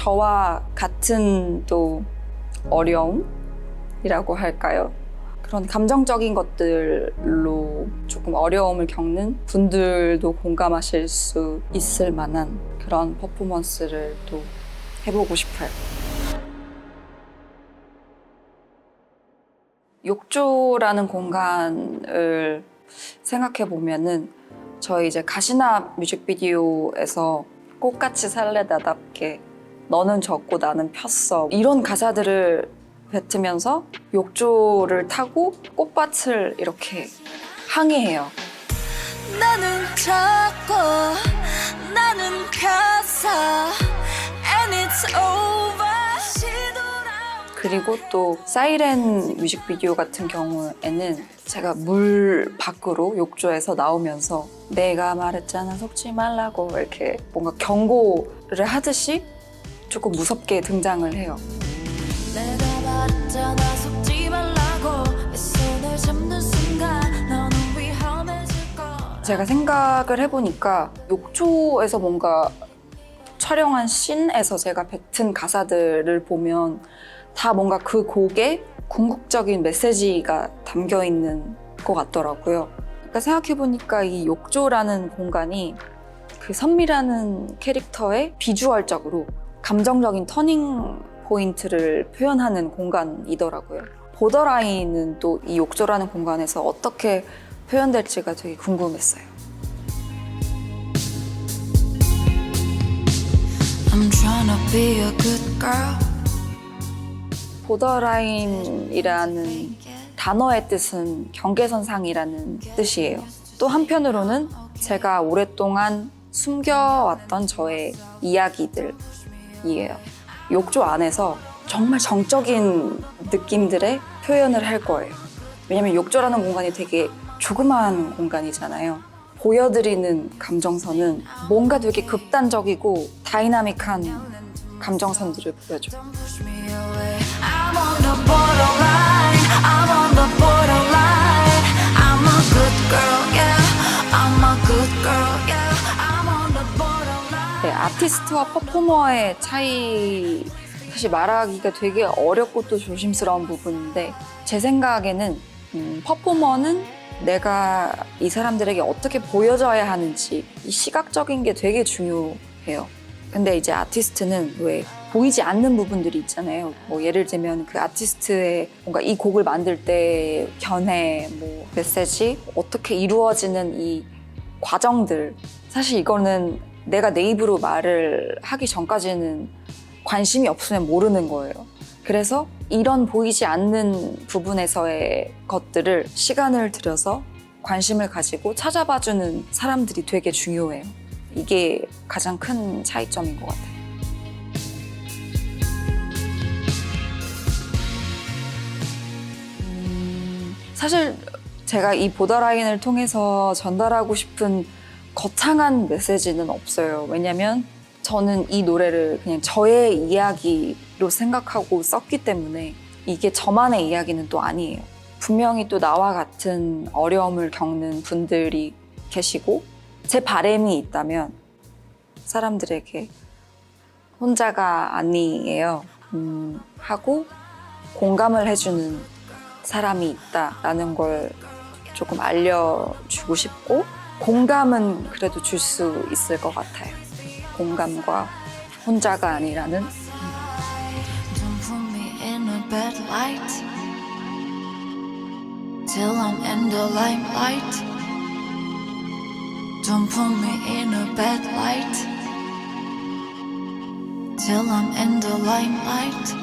저와 같은 또 어려움이라고 할까요? 그런 감정적인 것들로 조금 어려움을 겪는 분들도 공감하실 수 있을 만한 그런 퍼포먼스를 또 해보고 싶어요. 욕조라는 공간을 생각해 보면은 저희 이제 가시나 뮤직비디오에서 꽃같이 살래다답게 너는 졌고 나는 폈어 이런 가사들을 뱉으면서 욕조를 타고 꽃밭을 이렇게 항해해요. 나는 졌고 나는 폈어 and it's over. 그리고 또 사이렌 뮤직비디오 같은 경우에는 제가 물 밖으로 욕조에서 나오면서 내가 말했잖아 속지 말라고 이렇게 뭔가 경고를 하듯이 조금 무섭게 등장을 해요. 내가 말했잖아 속지 말라고 내 손을 잡는 순간 너는 위험해질 거라. 제가 생각을 해보니까 욕조에서 뭔가 촬영한 씬에서 제가 뱉은 가사들을 보면 다 뭔가 그 곡에 궁극적인 메시지가 담겨 있는 것 같더라고요. 그러니까 생각해보니까 이 욕조라는 공간이 그 선미라는 캐릭터의 비주얼적으로 감정적인 터닝 포인트를 표현하는 공간이더라고요. 보더라인은 또 이 욕조라는 공간에서 어떻게 표현될지가 되게 궁금했어요. I'm trying to be a good girl. 보더라인이라는 단어의 뜻은 경계선상이라는 뜻이에요. 또 한편으로는 제가 오랫동안 숨겨왔던 저의 이야기들이에요. 욕조 안에서 정말 정적인 느낌들의 표현을 할 거예요. 왜냐면 욕조라는 공간이 되게 조그마한 공간이잖아요. 보여드리는 감정선은 뭔가 되게 극단적이고 다이나믹한 감정선들을 보여줘요. Push me away. I'm on the borderline. I'm on the borderline. I'm a good girl, yeah. I'm a good girl, yeah. I'm on the borderline. 네, 아티스트와 퍼포머의 차이 사실 말하기가 되게 어렵고 또 조심스러운 부분인데 제 생각에는 퍼포머는 내가 이 사람들에게 어떻게 보여져야 하는지 이 시각적인 게 되게 중요해요. 근데 이제 아티스트는 왜 보이지 않는 부분들이 있잖아요. 뭐 예를 들면 그 아티스트의 뭔가 이 곡을 만들 때 견해, 뭐 메시지, 어떻게 이루어지는 이 과정들. 사실 이거는 내가 내 입으로 말을 하기 전까지는 관심이 없으면 모르는 거예요. 그래서 이런 보이지 않는 부분에서의 것들을 시간을 들여서 관심을 가지고 찾아봐주는 사람들이 되게 중요해요. 이게 가장 큰 차이점인 것 같아요. 사실 제가 이 보더라인을 통해서 전달하고 싶은 거창한 메시지는 없어요. 왜냐면 저는 이 노래를 그냥 저의 이야기로 생각하고 썼기 때문에 이게 저만의 이야기는 또 아니에요. 분명히 또 나와 같은 어려움을 겪는 분들이 계시고 제 바람이 있다면 사람들에게 혼자가 아니에요 하고 공감을 해주는 사람이 있다라는 걸 조금 알려주고 싶고 공감은 그래도 줄 수 있을 것 같아요. 공감과 혼자가 아니라는 Don't put me in a bad light till I'm in the limelight. Don't put me in a bad light till I'm in the limelight.